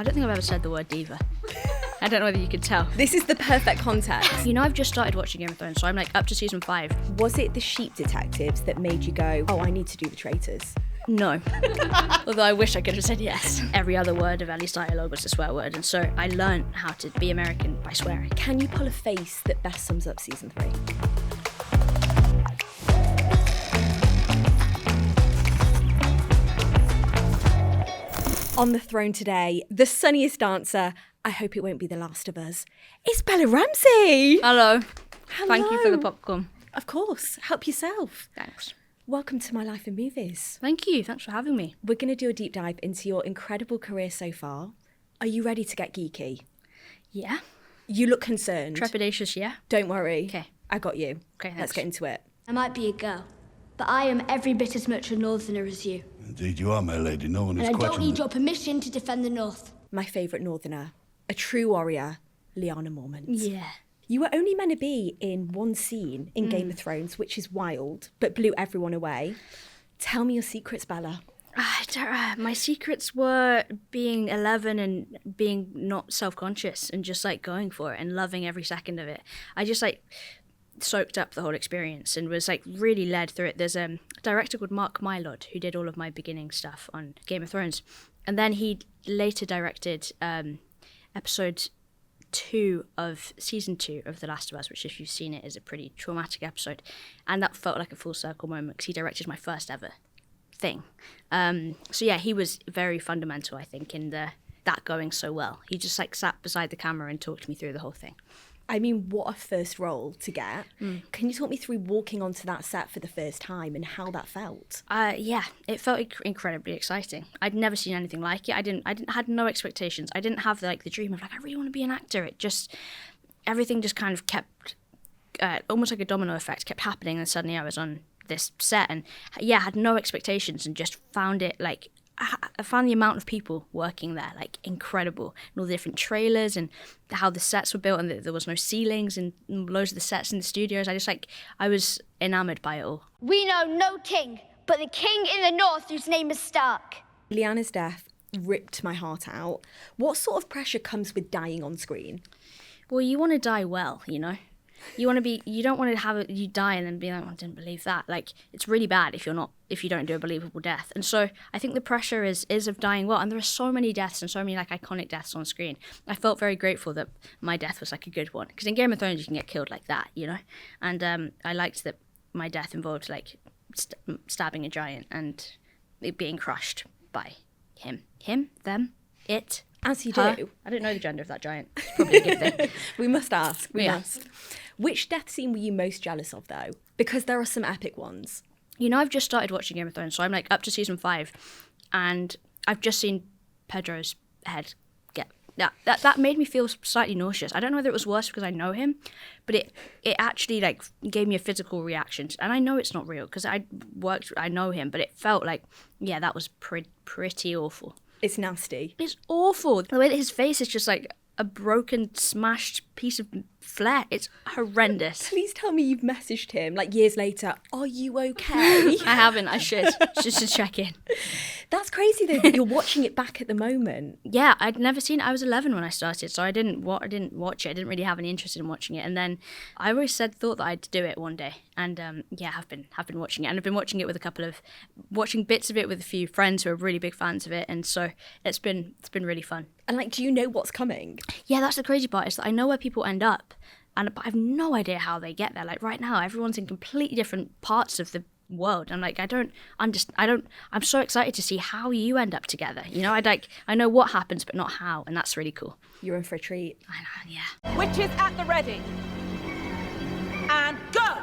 I don't think I've ever said the word diva. I don't know whether you could tell. This is the perfect context. You know, I've just started watching Game of Thrones, so I'm like up to season 5. Was it the sheep detectives that made you go, oh, I need to do the traitors? No. Although I wish I could have said yes. Every other word of Ellie's dialogue was a swear word, and so I learned how to be American by swearing. Can you pull a face that best sums up season 3? On the throne today, the sunniest dancer, I hope it won't be the last of us, it's Bella Ramsey. Hello. Hello. Thank you for the popcorn. Of course, help yourself. Thanks. Welcome to My Life in Movies. Thank you. Thanks for having me. We're going to do a deep dive into your incredible career so far. Are you ready to get geeky? Yeah. You look concerned. Trepidatious, yeah? Don't worry. Okay. I got you. Okay, thanks. Let's get into it. I might be a girl, but I am every bit as much a northerner as you. Indeed you are, my lady. No one is And I don't questioning need your permission to defend the North. My favourite northerner, a true warrior, Lyanna Mormont. Yeah. You were only meant to be in one scene in Game of Thrones, which is wild, but blew everyone away. Tell me your secrets, Bella. My secrets were being 11 and being not self-conscious and just like going for it and loving every second of it. I just like soaked up the whole experience and was like really led through it. There's a director called Mark Mylod who did all of my beginning stuff on Game of Thrones, and then he later directed episode 2 of season 2 of The Last of Us, which if you've seen it is a pretty traumatic episode, and that felt like a full circle moment because he directed my first ever thing. So yeah, he was very fundamental, I think, in that going so well. He just like sat beside the camera and talked me through the whole thing. I mean, what a first role to get. Can you talk me through walking onto that set for the first time and how that felt? Yeah, it felt incredibly exciting. I'd never seen anything like it. I had no expectations. I didn't have the dream of like I really want to be an actor. It just everything just kind of kept almost like a domino effect kept happening, and suddenly I was on this set and yeah, had no expectations and just found it like. I found the amount of people working there like incredible, and all the different trailers and how the sets were built, and there was no ceilings and loads of the sets in the studios. I was enamored by it all. We know no king, but the king in the North whose name is Stark. Lyanna's death ripped my heart out. What sort of pressure comes with dying on screen? Well, you want to die well, you know. You don't want to you die and then be like, oh, I didn't believe that. Like, it's really bad if you don't do a believable death. And so I think the pressure is of dying well. And there are so many deaths and so many like iconic deaths on screen. I felt very grateful that my death was like a good one. Because in Game of Thrones, you can get killed like that, you know? And I liked that my death involved like stabbing a giant and it being crushed by him, them, it. As you her. do. I don't know the gender of that giant. It's probably a good thing. We must ask. We Yeah. must. Which death scene were you most jealous of, though? Because there are some epic ones. You know, I've just started watching Game of Thrones, so I'm like up to season 5, and I've just seen Pedro's head get that made me feel slightly nauseous. I don't know whether it was worse because I know him, but it actually like gave me a physical reaction, and I know it's not real because I know him, but it felt like that was pretty awful. It's nasty. It's awful. The way that his face is just like a broken, smashed piece of flesh. It's horrendous. Please tell me you've messaged him, like years later, are you okay? I haven't. I should. Just to check in. That's crazy, though, that you're watching it back at the moment. Yeah, I'd never seen it. I was 11 when I started, so I didn't watch it. I didn't really have any interest in watching it. And then I always thought that I'd do it one day. And have been watching it. And I've been watching it with watching bits of it with a few friends who are really big fans of it. And so it's been really fun. And like, do you know what's coming? Yeah, that's the crazy part, is that I know where people end up, but I have no idea how they get there. Like right now, everyone's in completely different parts of the world. I'm like, I'm so excited to see how you end up together. You know, I know what happens, but not how, and that's really cool. You're in for a treat. I know, yeah. Witches at the ready. And go!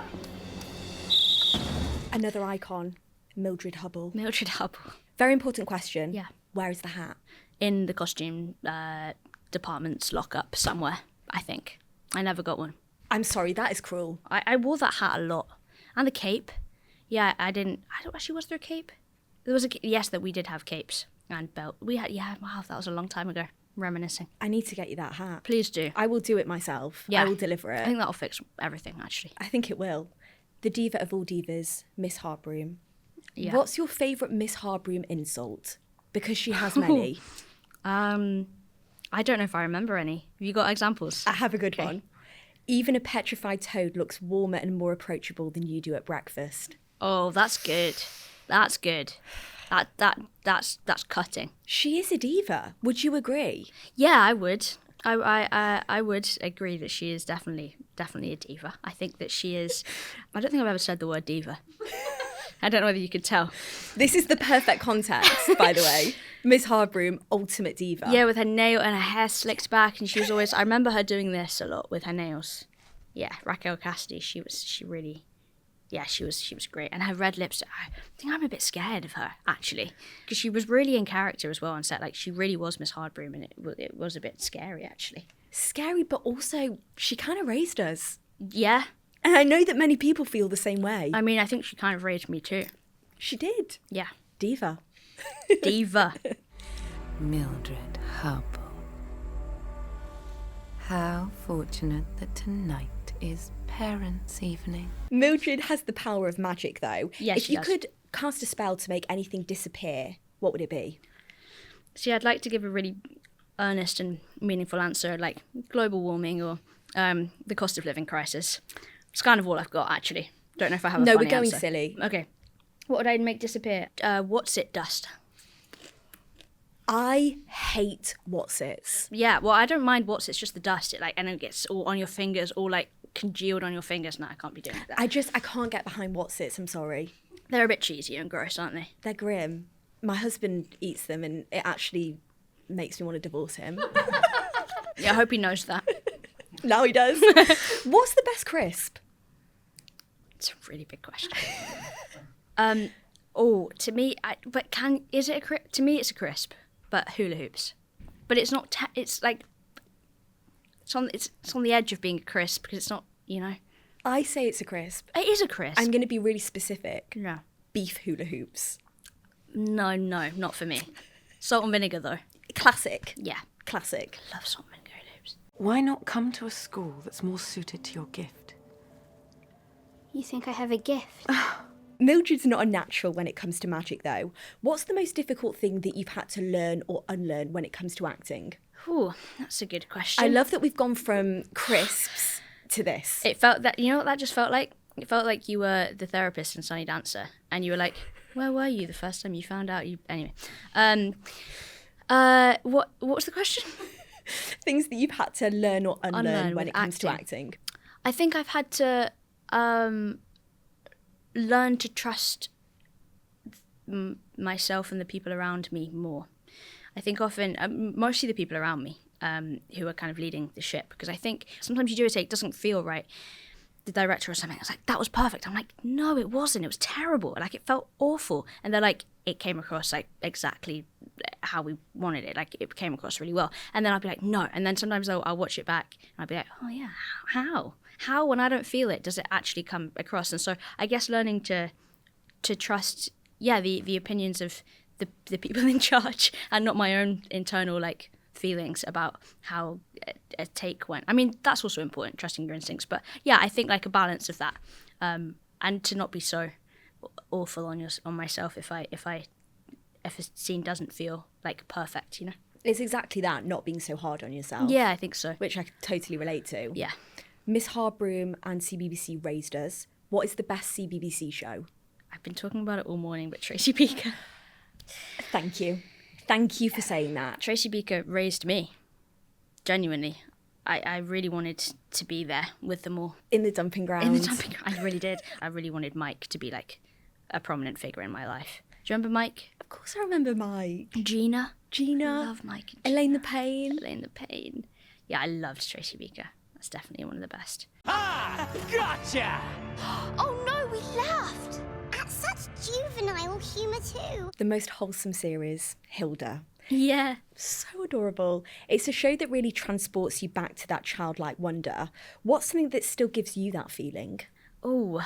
Another icon, Mildred Hubble. Mildred Hubble. Very important question. Yeah. Where is the hat? In the costume department's lockup somewhere, I think. I never got one. I'm sorry, that is cruel. I wore that hat a lot. And the cape. Yeah, actually, was there a cape? There was yes, that we did have capes and belt. We had, wow, that was a long time ago. Reminiscing. I need to get you that hat. Please do. I will do it myself. Yeah. I will deliver it. I think that'll fix everything, actually. I think it will. The diva of all divas, Miss Harbroom. Yeah. What's your favourite Miss Harbroom insult? Because she has many. I don't know if I remember any. Have you got examples? I have a good one. Even a petrified toad looks warmer and more approachable than you do at breakfast. Oh, that's good. That's good. That's cutting. She is a diva. Would you agree? Yeah, I would. I would agree that she is definitely a diva. I think that she is. I don't think I've ever said the word diva. I don't know whether you could tell. This is the perfect context, by the way. Miss Hardbroom, ultimate diva. Yeah, with her nail and her hair slicked back, and she was always. I remember her doing this a lot with her nails. Yeah, Raquel Cassidy. She was great, and her red lips. I think I'm a bit scared of her actually, because she was really in character as well on set. Like she really was Miss Hardbroom, and it was a bit scary actually. Scary, but also she kind of raised us. Yeah, And I know that many people feel the same way. I mean, I think she kind of raised me too. She did. Yeah, Diva. diva. Mildred Harpo. How fortunate that tonight is parents' evening. Mildred has the power of magic, though. Yes, if she you does. could cast a spell to make anything disappear, what would it be? See, I'd like to give a really earnest and meaningful answer, like global warming or the cost of living crisis. It's kind of all I've got, actually. Don't know if I have a No, funny we're going answer. silly. Okay. What would I make disappear? What's it dust? I hate Whatsits. Yeah, well, I don't mind what's it's just the dust. It and it gets all on your fingers, all like congealed on your fingers. No, I can't be doing that. I can't get behind Whatsits, I'm sorry. They're a bit cheesy and gross, aren't they? They're grim. My husband eats them and it actually makes me want to divorce him. Yeah, I hope he knows that. Now he does. What's the best crisp? It's a really big question. To me, is it a crisp? To me, it's a crisp, but hula hoops. But it's not. It's like it's on the edge of being a crisp because it's not. You know, I say it's a crisp. it is a crisp. I'm going to be really specific. No, Beef hula hoops. no, not for me. Salt and vinegar though. Classic. Yeah, Classic. love salt and vinegar hula hoops. Why not come to a school that's more suited to your gift? You think I have a gift? Mildred's not a natural when it comes to magic, though. What's the most difficult thing that you've had to learn or unlearn when it comes to acting? Ooh, that's a good question. I love that we've gone from crisps to this. It felt that, you know what that just felt like? It felt like you were the therapist in Sunny Dancer, and you were like, where were you the first time you found out you... Anyway. What was the question? Things that you've had to learn or unlearn Unlearn when with it comes to acting. acting. I think I've had to learn to trust myself and the people around me more. I think often, mostly the people around me who are kind of leading the ship, because I think sometimes you do a take, it doesn't feel right. The director or something, I was like, that was perfect. I'm like, no, it wasn't. It was terrible. Like, it felt awful. And they're like, it came across like exactly how we wanted it. Like, it came across really well. And then I'll be like, no. And then sometimes I'll watch it back and I'll be like, oh yeah, how? How, when I don't feel it, does it actually come across? And so I guess learning to trust, the opinions of the people in charge and not my own internal, like, feelings about how a take went. I mean, that's also important, trusting your instincts. But yeah, I think like a balance of that, and to not be so awful on myself if a scene doesn't feel like perfect, you know. It's exactly that, not being so hard on yourself. Yeah, I think so. Which I totally relate to. Yeah. Miss Hardbroom and CBBC raised us. What is the best CBBC show? I've been talking about it all morning, but Tracy Beaker. Thank you. Thank you for saying that. Tracy Beaker raised me. Genuinely. I really wanted to be there with them all. In the dumping grounds. In the dumping ground. I really did. I really wanted Mike to be like a prominent figure in my life. Do you remember Mike? Of course I remember Mike. Gina. Gina. I love Mike. And Elaine the Pain. Elaine the Pain. Yeah, I loved Tracy Beaker. That's definitely one of the best. Gotcha! Oh no, we laughed! At such juvenile humour too. The most wholesome series, Hilda. Yeah. So adorable. It's a show that really transports you back to that childlike wonder. What's something that still gives you that feeling? Oh,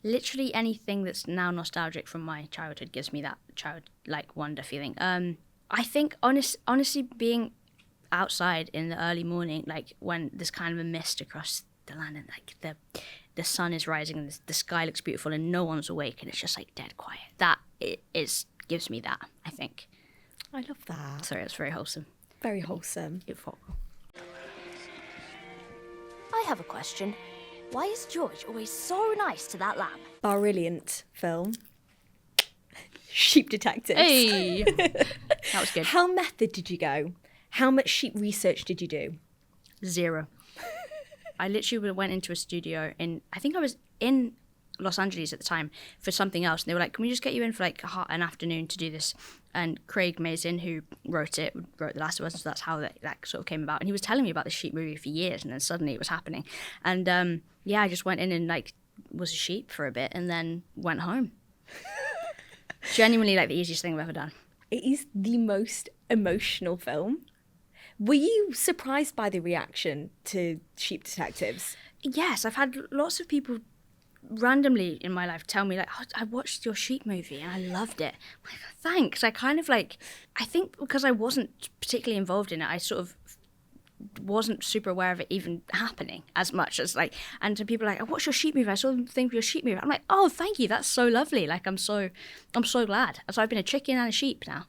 literally anything that's now nostalgic from my childhood gives me that childlike wonder feeling. I think honestly being outside in the early morning, like when there's kind of a mist across the land and like the sun is rising and the sky looks beautiful and no one's awake and it's just like dead quiet. That gives me that, I think. I love that. Sorry, it's very wholesome. Very wholesome. I have a question. Why is George always so nice to that lamb? Brilliant film. Sheep Detectives. Hey! That was good. How method did you go? How much sheep research did you do? 0. I literally went into a studio I think I was in Los Angeles at the time for something else. And they were like, can we just get you in for like an afternoon to do this? And Craig Mazin, who wrote The Last of Us, so that's how that sort of came about. And he was telling me about the sheep movie for years, and then suddenly it was happening. And I just went in and like was a sheep for a bit and then went home. Genuinely like the easiest thing I've ever done. It is the most emotional film. Were you surprised by the reaction to Sheep Detectives? Yes, I've had lots of people randomly in my life tell me like, oh, I watched your sheep movie and I loved it. I'm like, thanks. I think because I wasn't particularly involved in it, I sort of wasn't super aware of it even happening as much as like, and to people like, I watched your sheep movie, I saw the thing for your sheep movie. I'm like, oh, thank you, that's so lovely. Like, I'm so glad. So I've been a chicken and a sheep now.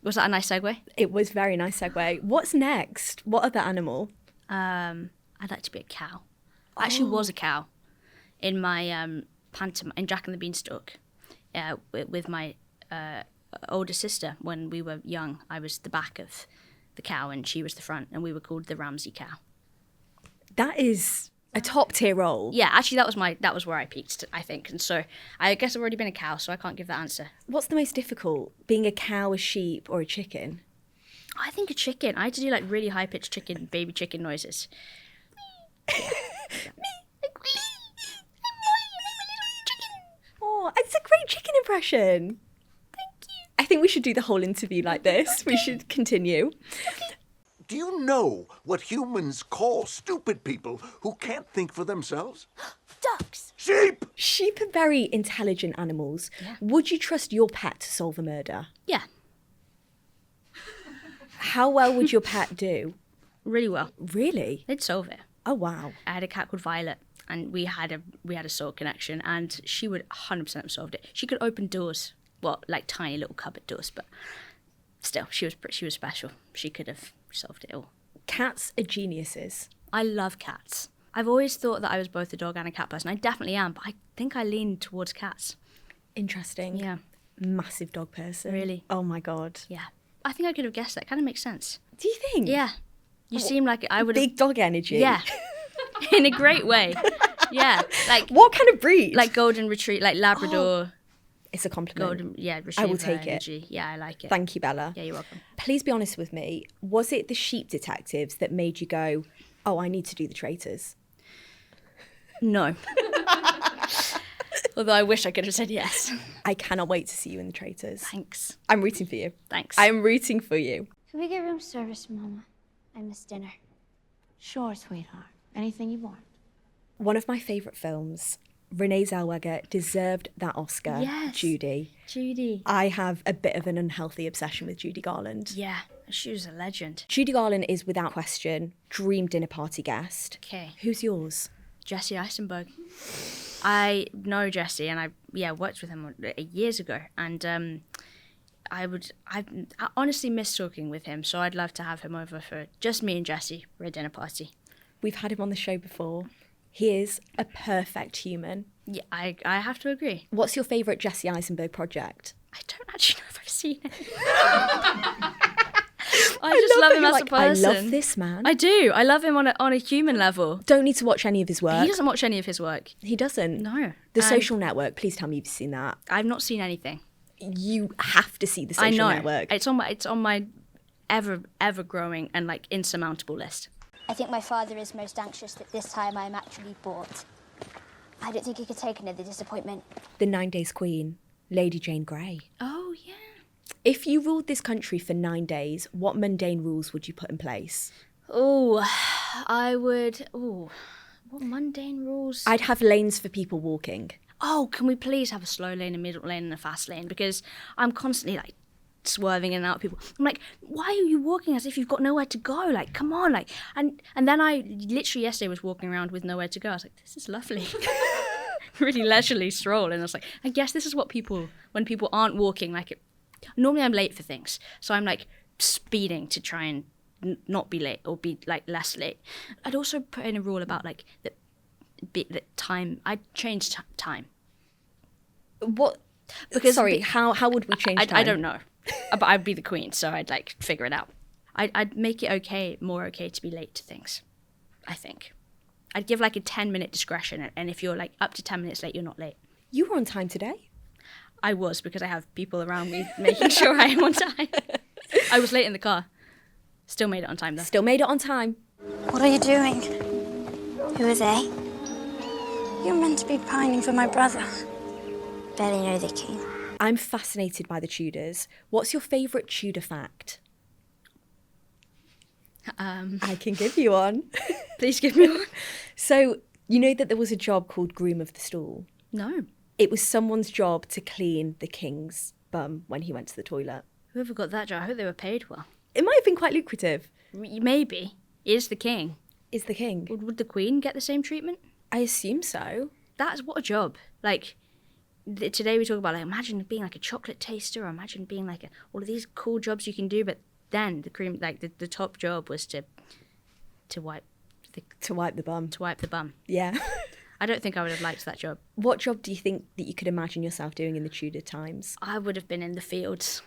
Was that a nice segue? It was very nice segue. What's next? What other animal? I'd like to be a cow. I actually was a cow in my pantomime in Jack and the Beanstalk with my older sister. When we were young, I was the back of the cow and she was the front, and we were called the Ramsey cow. That is a top tier role. Yeah, actually that was where I peaked, I think. And so I guess I've already been a cow, so I can't give that answer. What's the most difficult? Being a cow, a sheep, or a chicken? I think a chicken. I had to do like really high pitched baby chicken noises. Oh, it's a great chicken impression. Thank you. I think we should do the whole interview like this. We should continue. Do you know what humans call stupid people who can't think for themselves? Ducks. Sheep! Sheep are very intelligent animals. Yeah. Would you trust your pet to solve a murder? Yeah. How well would your pet do? Really well. Really? They'd solve it. Oh, wow. I had a cat called Violet, and we had a soul connection, and she would 100% have solved it. She could open doors, well, like tiny little cupboard doors, but still, she was special. She could have solved it all. Cats are geniuses. I love cats. I've always thought that I was both a dog and a cat person. I definitely am, but I think I lean towards cats. Interesting. Yeah. Massive dog person. Really? Oh my God. Yeah. I think I could have guessed that. Kind of makes sense. Do you think? Yeah. You seem like I would have... Big dog energy. Yeah. In a great way. Yeah. Like... What kind of breed? Like golden retriever, like Labrador. Oh, it's a compliment. Golden, yeah, retriever I will take energy. it. Yeah, I like it. Thank you, Bella. Yeah, you're welcome. Please be honest with me. Was it the Sheep Detectives that made you go, oh, I need to do the Traitors? No. Although I wish I could have said yes. I cannot wait to see you in the Traitors. Thanks. I'm rooting for you. Thanks. I'm rooting for you. Can we get room service, Mama? I miss dinner. Sure, sweetheart. Anything you want. One of my favourite films, Renee Zellweger deserved that Oscar. Yes. Judy. I have a bit of an unhealthy obsession with Judy Garland. Yeah, she was a legend. Judy Garland is without question dream dinner party guest. Okay. Who's yours? Jesse Eisenberg. I know Jesse, and I worked with him years ago, and I honestly miss talking with him, so I'd love to have him over for just me and Jesse for a dinner party. We've had him on the show before. He is a perfect human. Yeah, I have to agree. What's your favourite Jesse Eisenberg project? I don't actually know if I've seen it. I just love him as a person. I love this man. I do. I love him on a human level. Don't need to watch any of his work. He doesn't watch any of his work. He doesn't? No. The Social Network, please tell me you've seen that. I've not seen anything. You have to see The Social Network. It's on my ever growing and like insurmountable list. I think my father is most anxious that this time I am actually bored. I don't think he could take another disappointment. The 9 Days Queen, Lady Jane Grey. Oh, yeah. If you ruled this country for 9 days, what mundane rules would you put in place? Oh, I would... Oh, what mundane rules? I'd have lanes for people walking. Oh, can we please have a slow lane, a middle lane, and a fast lane? Because I'm constantly, like, swerving in and out of people. I'm like, why are you walking as if you've got nowhere to go? Like, come on. Like, and then I literally yesterday was walking around with nowhere to go. I was like, this is lovely. Really leisurely stroll. And I was like, I guess this is what people, when people aren't walking, like, normally I'm late for things, so I'm like speeding to try and not be late or be like less late. I'd also put in a rule about like the time. I'd change time. What? Because Sorry, how would we change time? I don't know, but I'd be the queen, so I'd like figure it out. I'd make it more okay to be late to things, I think. I'd give like a 10-minute discretion, and if you're like up to 10 minutes late, you're not late. You were on time today. I was, because I have people around me making sure I am on time. I was late in the car. Still made it on time though. Still made it on time. What are you doing? Who are they? You're meant to be pining for my brother. Barely know the king. I'm fascinated by the Tudors. What's your favourite Tudor fact? I can give you one. Please give me one. So, you know that there was a job called Groom of the Stool? No. It was someone's job to clean the king's bum when he went to the toilet. Whoever got that job, I hope they were paid well. It might have been quite lucrative. Maybe. Is the king. Is the king? Would the queen get the same treatment? I assume so. That's what a job. Like, today we talk about, like, imagine being like a chocolate taster, or imagine being like all of these cool jobs you can do, but then the top job was to wipe To wipe the bum. to wipe the bum. Yeah. I don't think I would have liked that job. What job do you think that you could imagine yourself doing in the Tudor times? I would have been in the fields,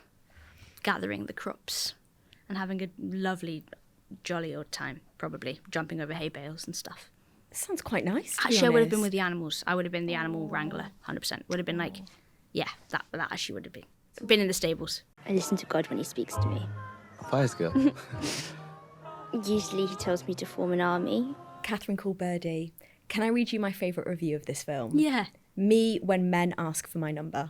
gathering the crops, and having a lovely, jolly old time, probably jumping over hay bales and stuff. Sounds quite nice. To be Actually, I would have been honest. with the animals. I would have been the animal wrangler, 100%. Would have been like, yeah, that actually would have been in the stables. I listen to God when he speaks to me. Pious girl. Usually he tells me to form an army. Catherine Cool Birdie, can I read you my favourite review of this film? Yeah, Me when men ask for my number.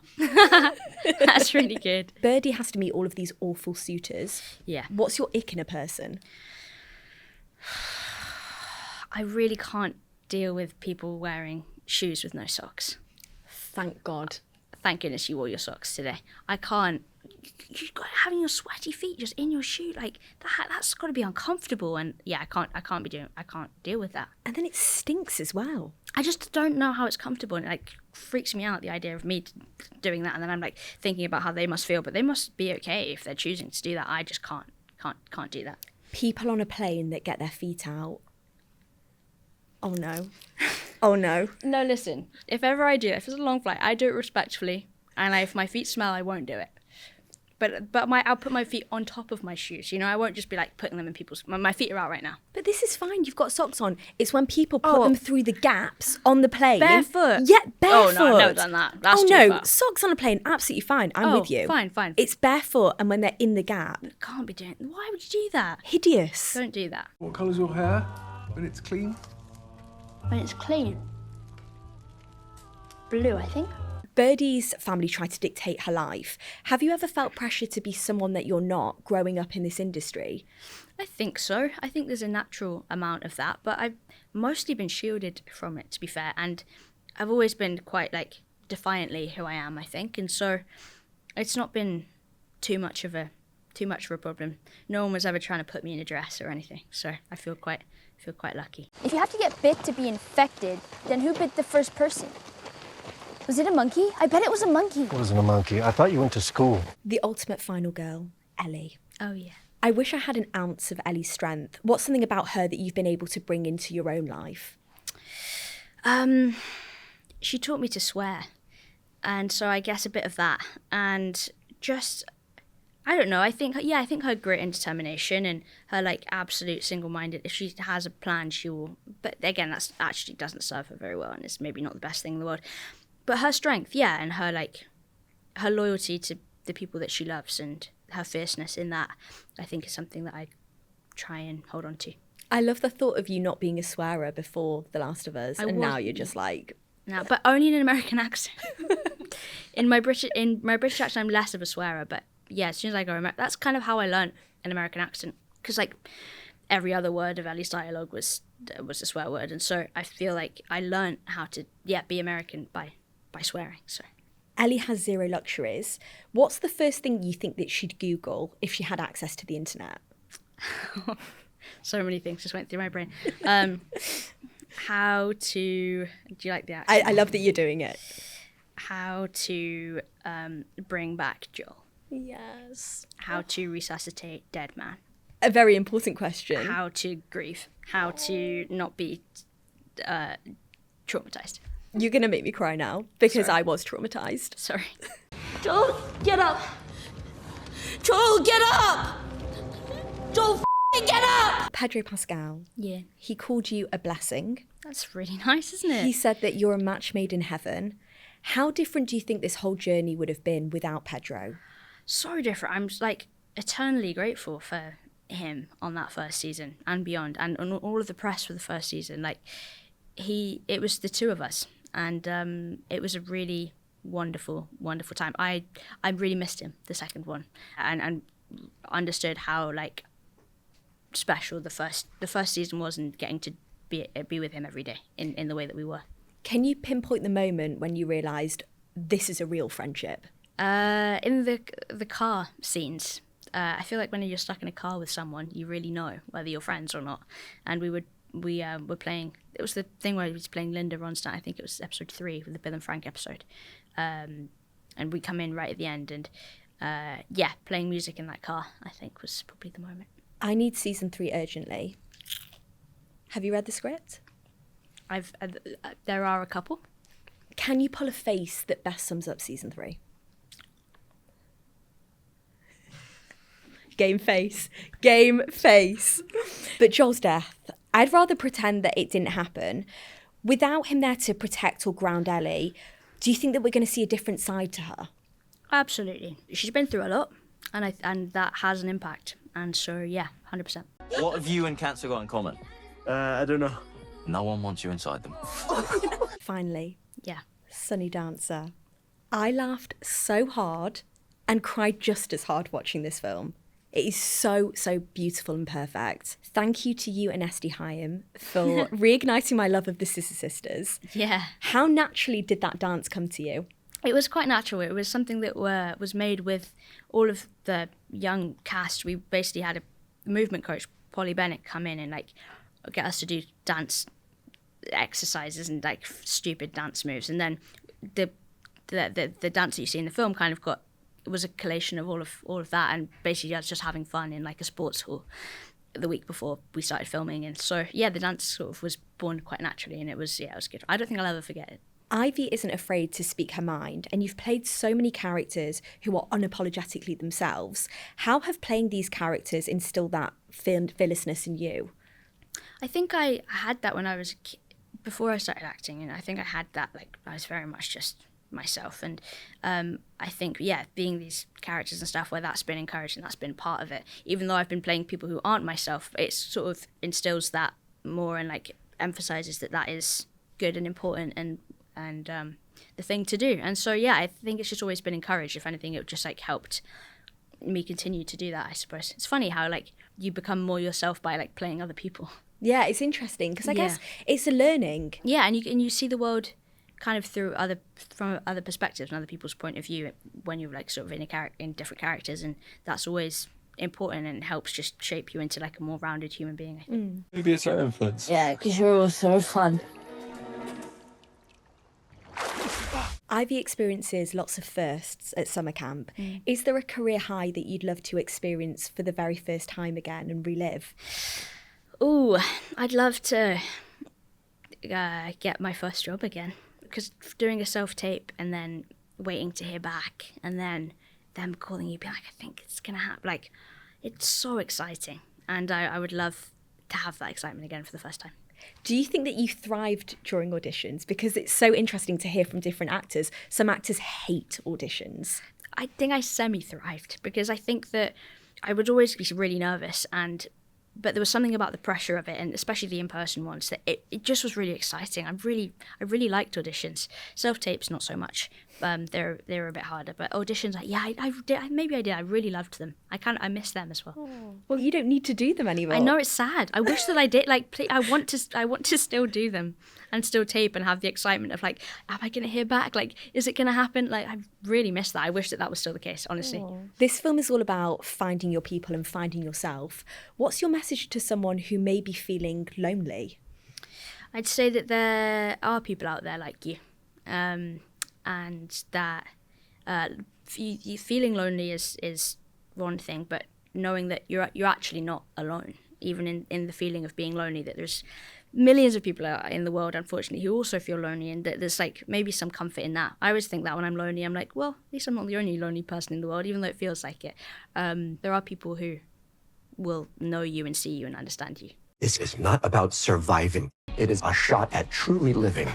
that's really good. Birdie has to meet all of these awful suitors. Yeah. What's your ick in a person? I really can't deal with people wearing shoes with no socks. Thank God. Thank goodness you wore your socks today. I can't. You got having your sweaty feet just in your shoe like that. That's got to be uncomfortable. And yeah, I can't deal with that. And then it stinks as well. I just don't know how it's comfortable, and it like freaks me out, the idea of me doing that. And then I'm like thinking about how they must feel, but they must be okay if they're choosing to do that. I just can't do that. People on a plane that get their feet out. Oh no. Oh no. No, listen. If ever I do, if it's a long flight, I do it respectfully, and if my feet smell, I won't do it. But I'll put my feet on top of my shoes. You know, I won't just be like putting them in people's. My feet are out right now. But this is fine. You've got socks on. It's when people put them through the gaps on the plane. Barefoot. Yeah, barefoot. Oh no, I've never done that. That's too no, far. socks on a plane, absolutely fine. I'm with you. Fine. It's barefoot, and when they're in the gap, Can't be doing. Why would you do that? hideous. Don't do that. What colour's your hair when it's clean? When it's clean. Blue, I think. Birdie's family tried to dictate her life. Have you ever felt pressure to be someone that you're not growing up in this industry? I think so. I think there's a natural amount of that, but I've mostly been shielded from it, to be fair. And I've always been quite like defiantly who I am, I think, and so it's not been too much of a problem. No one was ever trying to put me in a dress or anything, so I feel quite lucky. If you have to get bit to be infected, then who bit the first person? Was it a monkey? I bet it was a monkey. It wasn't a monkey. I thought you went to school. The ultimate final girl, Ellie. Oh yeah. I wish I had an ounce of Ellie's strength. What's something about her that you've been able to bring into your own life? She taught me to swear, and so I guess a bit of that, and just I don't know. I think her grit and determination and her like absolute single-minded. If she has a plan, she will. But again, that's actually doesn't serve her very well, and it's maybe not the best thing in the world. But her strength, yeah, and her loyalty to the people that she loves and her fierceness in that, I think is something that I try and hold on to. I love the thought of you not being a swearer before The Last of Us, and now you're just like... No, but only in an American accent. in my British accent, I'm less of a swearer, but yeah, as soon as I go, that's kind of how I learned an American accent, because like every other word of Ellie's dialogue was a swear word, and so I feel like I learned how to be American by swearing. So Ellie has zero luxuries. What's the first thing you think that she'd Google if she had access to the internet? So many things just went through my brain. How to... Do you like the accent? I love that you're doing it. How to bring back Joel. Yes. How to resuscitate dead man. A very important question. How to grieve. How to not be traumatized. You're going to make me cry now because Sorry. I was traumatized. Sorry. Joel, get up! Joel, get up! Joel, get up! Pedro Pascal, Yeah. he called you a blessing. That's really nice, isn't it? He said that you're a match made in heaven. How different do you think this whole journey would have been without Pedro? So different. I'm like eternally grateful for him on that first season and beyond, and on all of the press for the first season. Like it was the two of us, and it was a really wonderful time. I really missed him the second one, and understood how like special the first season was, and getting to be with him every day in the way that we were. Can you pinpoint the moment when you realised this is a real friendship? In the car scenes, I feel like when you're stuck in a car with someone, you really know whether you're friends or not. And we were playing. It was the thing where he was playing Linda Ronstadt. I think it was episode 3 with the Bill and Frank episode. And we come in right at the end, and playing music in that car, I think, was probably the moment. I need season 3 urgently. Have you read the script? There are a couple. Can you pull a face that best sums up season 3? Game face. But Joel's death, I'd rather pretend that it didn't happen. Without him there to protect or ground Ellie, do you think that we're going to see a different side to her? Absolutely. She's been through a lot, and that has an impact. And so, yeah, 100%. What have you and Cancer got in common? I don't know. No one wants you inside them. Finally, Yeah. Sunny Dancer. I laughed so hard and cried just as hard watching this film. It is so, so beautiful and perfect. Thank you to you and Esty Hyam for reigniting my love of the Scissor Sisters. Yeah. How naturally did that dance come to you? It was quite natural. It was something that was made with all of the young cast. We basically had a movement coach, Polly Bennett, come in and like get us to do dance exercises and like stupid dance moves. And then the dance that you see in the film kind of was a collation of all of that, and basically I was just having fun in like a sports hall the week before we started filming. And so yeah, the dance sort of was born quite naturally, and it was good. I don't think I'll ever forget it. Ivy isn't afraid to speak her mind, and you've played so many characters who are unapologetically themselves. How have playing these characters instilled that fearlessness in you? I think I had that when I was a kid, before I started acting, and I think I had that, like, I was very much just myself. And I think, being these characters and stuff where that's been encouraged and that's been part of it, even though I've been playing people who aren't myself, it sort of instills that more and, like, emphasizes that is good and important and the thing to do. And so, I think it's just always been encouraged. If anything, it just, like, helped me continue to do that, I suppose. It's funny how, like, you become more yourself by, like, playing other people. Yeah, it's interesting because I guess it's a learning. Yeah, and you see the world kind of from other perspectives and other people's point of view when you're like sort of in different characters, and that's always important and helps just shape you into like a more rounded human being, I think. Maybe it's our influence. Yeah, because you're all so fun. Ivy experiences lots of firsts at summer camp. Is there a career high that you'd love to experience for the very first time again and relive? Ooh, I'd love to get my first job again, because doing a self-tape and then waiting to hear back and then them calling you, be like, I think it's going to happen. Like, it's so exciting. And I would love to have that excitement again for the first time. Do you think that you thrived during auditions? Because it's so interesting to hear from different actors. Some actors hate auditions. I think I semi-thrived, because I think that I would always be really nervous, but there was something about the pressure of it, and especially the in-person ones, that it just was really exciting. I really liked auditions. Self-tapes, not so much. They're a bit harder, but auditions, maybe I did. I really loved them. I miss them as well. Well, you don't need to do them anymore. I know, it's sad. I wish that I did. Like, I want to still do them and still tape and have the excitement of like, am I going to hear back? Like, is it going to happen? Like, I really miss that. I wish that was still the case, honestly. This film is all about finding your people and finding yourself. What's your message to someone who may be feeling lonely? I'd say that there are people out there like you, and that feeling lonely is one thing, but knowing that you're actually not alone, even in the feeling of being lonely, that there's millions of people out in the world, unfortunately, who also feel lonely, and that there's like maybe some comfort in that. I always think that when I'm lonely, I'm like, well, at least I'm not the only lonely person in the world, even though it feels like it. There are people who will know you and see you and understand you. This is not about surviving. It is a shot at truly living.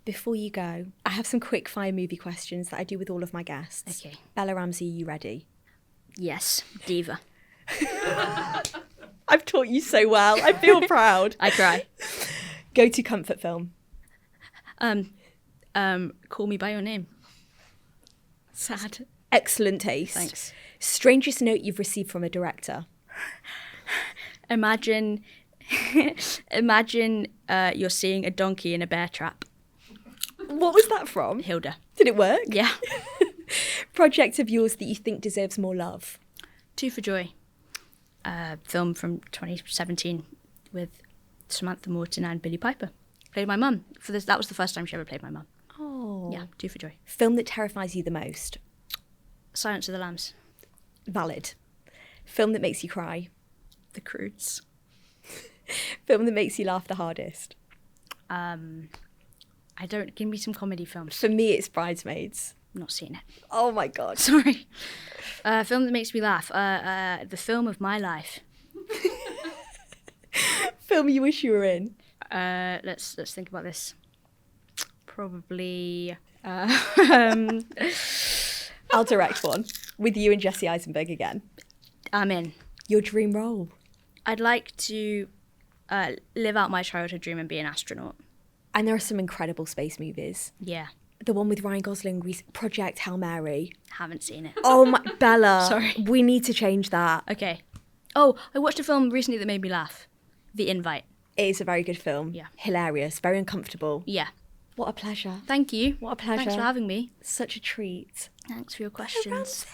Before you go, I have some quick fire movie questions that I do with all of my guests. Okay. Bella Ramsey, are you ready? Yes, diva. I've taught you so well. I feel proud. I cry. Go to comfort film. Call Me by Your Name. Sad. Excellent taste. Thanks. Strangest note you've received from a director. Imagine you're seeing a donkey in a bear trap. What was that from? Hilda. Did it work? Yeah. Project of yours that you think deserves more love. Two for Joy. Film from 2017 with Samantha Morton and Billie Piper. Played my mum. That was the first time she ever played my mum. Oh. Yeah, Two for Joy. Film that terrifies you the most. Silence of the Lambs. Valid. Film that makes you cry. The Croods. Film that makes you laugh the hardest. Give me some comedy films. For me, it's Bridesmaids. Not seen it. Oh my God. Sorry. Film that makes me laugh. The film of my life. Film you wish you were in. Let's think about this. Probably. I'll direct one with you and Jesse Eisenberg again. I'm in. Your dream role. I'd like to live out my childhood dream and be an astronaut. And there are some incredible space movies. Yeah. The one with Ryan Gosling, Project Hail Mary. Haven't seen it. Oh my, Bella. Sorry. We need to change that. Okay. Oh, I watched a film recently that made me laugh. The Invite. It is a very good film. Yeah. Hilarious, very uncomfortable. Yeah. What a pleasure. Thank you. What a pleasure. Thanks for having me. Such a treat. Thanks for your questions.